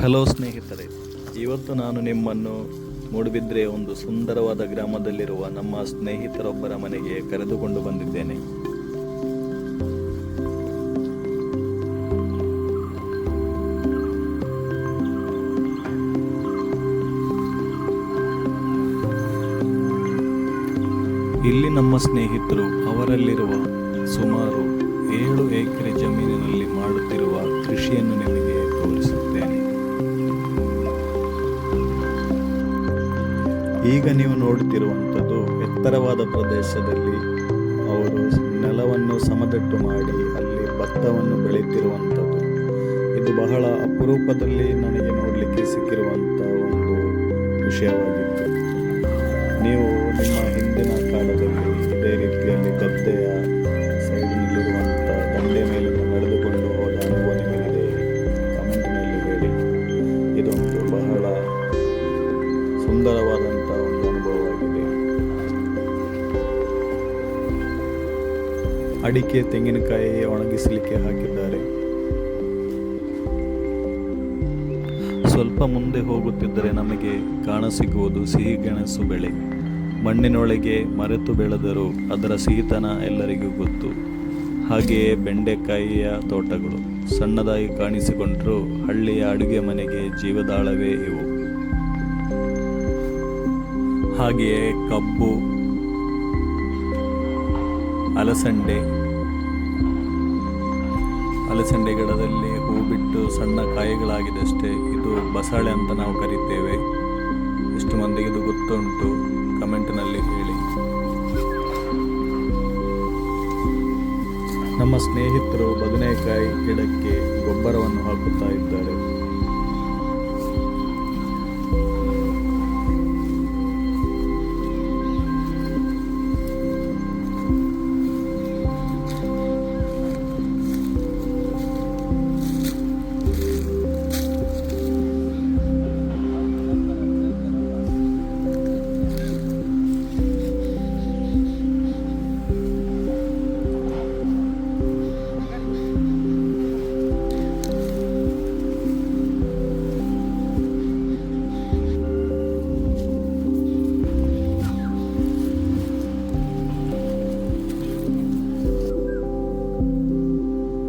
Hello ಸ್ನೇಹಿತರೆ, ಇವತ್ತು ನಾನು ನಿಮ್ಮನ್ನು ಮೂಡುಬಿದ್ರೆಯ ಒಂದು ಸುಂದರವಾದ ಗ್ರಾಮದಲ್ಲಿರುವ ನಮ್ಮ ಸ್ನೇಹಿತರೊಬ್ಬರ ಮನೆಗೆ ಕರೆದುಕೊಂಡು ಬಂದಿದ್ದೇನೆ. ಇಲ್ಲಿ ನಮ್ಮ ಸ್ನೇಹಿತರು ಅವರಲ್ಲಿರುವ ಸುಮಾರು 7 ಎಕರೆ ಜಮೀನಿನಲ್ಲಿ ಮಾಡುತ್ತಿರುವ ಕೃಷಿಯನ್ನು ನಿಮಗೆ ತೋರಿಸುತ್ತೇನೆ. ಈಗ ನೀವು ನೋಡುತ್ತಿರುವಂಥದ್ದು ಎತ್ತರವಾದ ಪ್ರದೇಶದಲ್ಲಿ ಅವರು ನೆಲವನ್ನು ಸಮತಟ್ಟು ಮಾಡಿ ಅಲ್ಲಿ ಭತ್ತವನ್ನು ಬೆಳೆಯುತ್ತಿರುವಂಥದ್ದು. ಇದು ಬಹಳ ಅಪರೂಪದಲ್ಲಿ ನನಗೆ ನೋಡಲಿಕ್ಕೆ ಸಿಕ್ಕಿರುವಂಥ ಒಂದು ವಿಷಯವಾಗಿತ್ತು. ನೀವು ನಿಮ್ಮ ಹಿಂದಿನ ಕಾಲದಲ್ಲಿ ಇದೇ ರೀತಿಯಲ್ಲಿ ಗದ್ದೆಯ ಸೈಡಿನಲ್ಲಿರುವಂಥ ದಂಡೆ ಮೇಲೆ ನಡೆದುಕೊಂಡು ಹೋದ ಅನುಭವ ನಿಮಗಿದೆ, ಕಮೆಂಟಿನಲ್ಲಿ ಹೇಳಿ. ಇದೊಂದು ಬಹಳ ಸುಂದರವಾದಂಥ ಒಂದು ಅನುಭವವಾಗಿದೆ. ಅಡಿಕೆ, ತೆಂಗಿನಕಾಯಿ ಒಣಗಿಸಲಿಕ್ಕೆ ಹಾಕಿದ್ದಾರೆ. ಸ್ವಲ್ಪ ಮುಂದೆ ಹೋಗುತ್ತಿದ್ದರೆ ನಮಗೆ ಕಾಣಸಿಗುವುದು ಸಿಹಿಗೆಣಸು ಬೆಳೆ. ಮಣ್ಣಿನೊಳಗೆ ಮರೆತು ಬೆಳೆದರೂ ಅದರ ಸಿಹಿತನ ಎಲ್ಲರಿಗೂ ಗೊತ್ತು. ಹಾಗೆಯೇ ಬೆಂಡೆಕಾಯಿಯ ತೋಟಗಳು ಸಣ್ಣದಾಗಿ ಕಾಣಿಸಿಕೊಂಡರೂ ಹಳ್ಳಿಯ ಅಡುಗೆ ಮನೆಗೆ ಜೀವದಾಳವೇ ಇವು. ಹಾಗೆಯೇ ಕಬ್ಬು, ಅಲಸಂಡೆ ಗಿಡದಲ್ಲಿ ಹೂ ಬಿಟ್ಟು ಸಣ್ಣ ಕಾಯಿಗಳಾಗಿದೆಯಷ್ಟೇ. ಇದು ಬಸಳೆ ಅಂತ ನಾವು ಕರಿತೇವೆ. ಎಷ್ಟು ಮಂದಿಗೆ ಇದು ಗೊತ್ತುಂಟು ಕಮೆಂಟ್ನಲ್ಲಿ ಹೇಳಿ. ನಮ್ಮ ಸ್ನೇಹಿತರು ಬದನೆಕಾಯಿ ಗಿಡಕ್ಕೆ ಗೊಬ್ಬರವನ್ನು ಹಾಕುತ್ತಾ ಇದ್ದಾರೆ.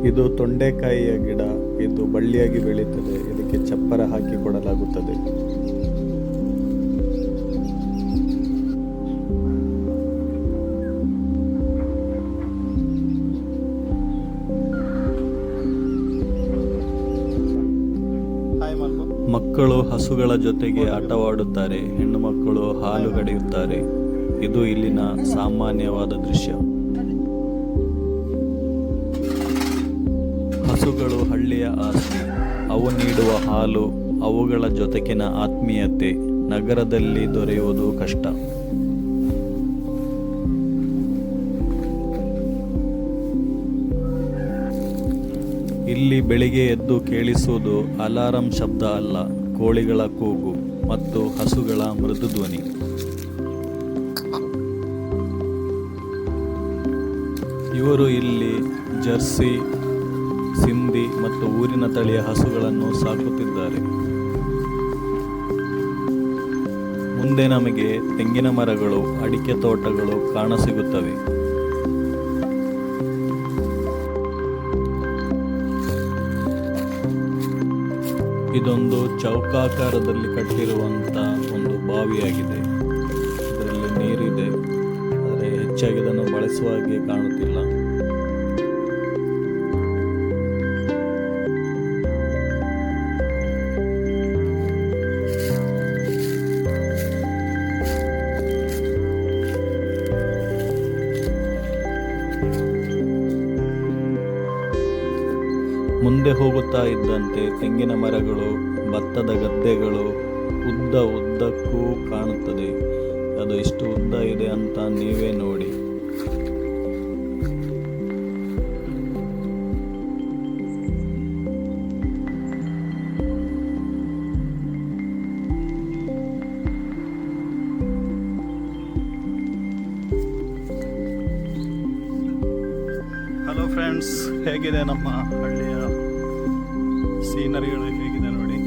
ಇದು ತೊಂಡೆಕಾಯಿಯ ಗಿಡ. ಇದು ಬಳ್ಳಿಯಾಗಿ ಬೆಳೆಯುತ್ತದೆ. ಇದಕ್ಕೆ ಚಪ್ಪರ ಹಾಕಿ ಕೊಡಲಾಗುತ್ತದೆ. ಮಕ್ಕಳು ಹಸುಗಳ ಜೊತೆಗೆ ಆಟವಾಡುತ್ತಾರೆ. ಹೆಣ್ಣು ಮಕ್ಕಳು ಹಾಲು ಕಡೆಯುತ್ತಾರೆ. ಇದು ಇಲ್ಲಿನ ಸಾಮಾನ್ಯವಾದ ದೃಶ್ಯ. ಹಸುಗಳು ಹಳ್ಳಿಯ ಆಸ್ತಿ. ಅವು ನೀಡುವ ಹಾಲು, ಅವುಗಳ ಜೊತೆಗಿನ ಆತ್ಮೀಯತೆ ನಗರದಲ್ಲಿ ದೊರೆಯುವುದು ಕಷ್ಟ. ಇಲ್ಲಿ ಬೆಳಿಗ್ಗೆ ಎದ್ದು ಕೇಳಿಸುವುದು ಅಲಾರಂ ಶಬ್ದ ಅಲ್ಲ, ಕೋಳಿಗಳ ಕೂಗು ಮತ್ತು ಹಸುಗಳ ಮೃದು ಧ್ವನಿ. ಇವರು ಇಲ್ಲಿ ಜರ್ಸಿ, ಸಿಂಧಿ ಮತ್ತು ಊರಿನ ತಳಿಯ ಹಸುಗಳನ್ನು ಸಾಕುತ್ತಿದ್ದಾರೆ. ಮುಂದೆ ನಮಗೆ ತೆಂಗಿನ ಮರಗಳು, ಅಡಿಕೆ ತೋಟಗಳು ಕಾಣಸಿಗುತ್ತವೆ. ಇದೊಂದು ಚೌಕಾಕಾರದಲ್ಲಿ ಕಟ್ಟಿರುವಂಥ ಒಂದು ಬಾವಿಯಾಗಿದೆ. ಇದರಲ್ಲಿ ನೀರಿದೆ, ಆದರೆ ಹೆಚ್ಚಾಗಿ ಇದನ್ನು ಬಳಸುವ ಹಾಗೆ ಕಾಣುತ್ತಿಲ್ಲ. ಮುಂದೆ ಹೋಗುತ್ತಾ ಇದ್ದಂತೆ ತೆಂಗಿನ ಮರಗಳು, ಭತ್ತದ ಗದ್ದೆಗಳು ಉದ್ದಕ್ಕೂ ಕಾಣುತ್ತದೆ. ಅದು ಎಷ್ಟು ಉದ್ದ ಇದೆ ಅಂತ ನೀವೇ ನೋಡಿ. ಹಲೋ ಫ್ರೆಂಡ್ಸ್, ಹೇಗಿದೆ ನಮ್ಮ ಹಳ್ಳಿಯ ಸೀನರಿಗಳು ಹೇಗಿದೆ ನೋಡಿ.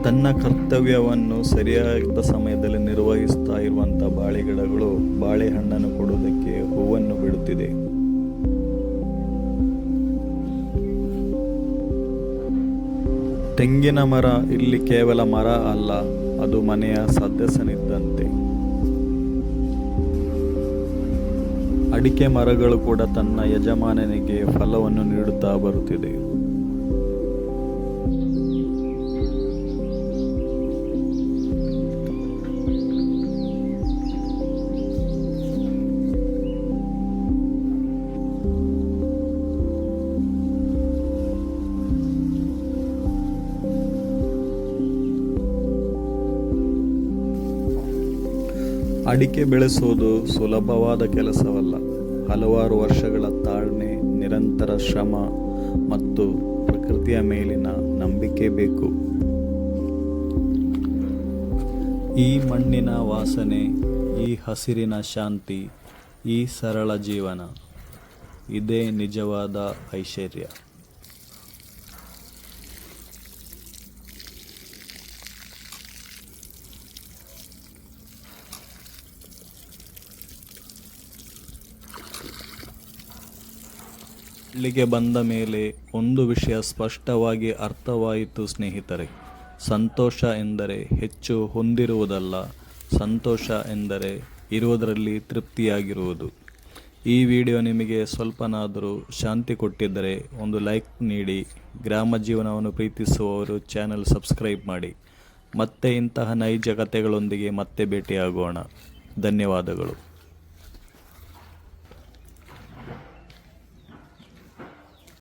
ತನ್ನ ಕರ್ತವ್ಯವನ್ನು ಸರಿಯಾದ ಸಮಯದಲ್ಲಿ ನಿರ್ವಹಿಸ್ತಾ ಇರುವಂಥ ಬಾಳೆಗಿಡಗಳು ಬಾಳೆಹಣ್ಣನ್ನು ಕೊಡುವುದಕ್ಕೆ ಹೂವನ್ನು ಬಿಡುತ್ತಿದೆ. ತೆಂಗಿನ ಮರ ಇಲ್ಲಿ ಕೇವಲ ಮರ ಅಲ್ಲ, ಅದು ಮನೆಯ ಸದಸ್ಯನಿದ್ದಂತೆ. ಅಡಿಕೆ ಮರಗಳು ಕೂಡ ತನ್ನ ಯಜಮಾನನಿಗೆ ಫಲವನ್ನು ನೀಡುತ್ತಾ ಬರುತ್ತಿದೆ. ಅಡಿಕೆ ಬೆಳೆಸುವುದು ಸುಲಭವಾದ ಕೆಲಸವಲ್ಲ. ಹಲವಾರು ವರ್ಷಗಳ ತಾಳ್ಮೆ, ನಿರಂತರ ಶ್ರಮ ಮತ್ತು ಪ್ರಕೃತಿಯ ಮೇಲಿನ ನಂಬಿಕೆ ಬೇಕು. ಈ ಮಣ್ಣಿನ ವಾಸನೆ, ಈ ಹಸಿರಿನ ಶಾಂತಿ, ಈ ಸರಳ ಜೀವನ, ಇದೇ ನಿಜವಾದ ಐಶ್ವರ್ಯ. ಇಲ್ಲಿಗೆ ಬಂದ ಮೇಲೆ ಒಂದು ವಿಷಯ ಸ್ಪಷ್ಟವಾಗಿ ಅರ್ಥವಾಯಿತು ಸ್ನೇಹಿತರೆ. ಸಂತೋಷ ಎಂದರೆ ಹೆಚ್ಚು ಹೊಂದಿರುವುದಲ್ಲ, ಸಂತೋಷ ಎಂದರೆ ಇರುವುದರಲ್ಲಿ ತೃಪ್ತಿಯಾಗಿರುವುದು. ಈ ವಿಡಿಯೋ ನಿಮಗೆ ಸ್ವಲ್ಪನಾದರೂ ಶಾಂತಿ ಕೊಟ್ಟಿದ್ದರೆ ಒಂದು ಲೈಕ್ ನೀಡಿ. ಗ್ರಾಮ ಜೀವನವನ್ನು ಪ್ರೀತಿಸುವವರು ಚಾನೆಲ್ ಸಬ್ಸ್ಕ್ರೈಬ್ ಮಾಡಿ. ಮತ್ತೆ ಇಂತಹ ನೈಜ ಕಥೆಗಳೊಂದಿಗೆ ಮತ್ತೆ ಭೇಟಿಯಾಗೋಣ. ಧನ್ಯವಾದಗಳು.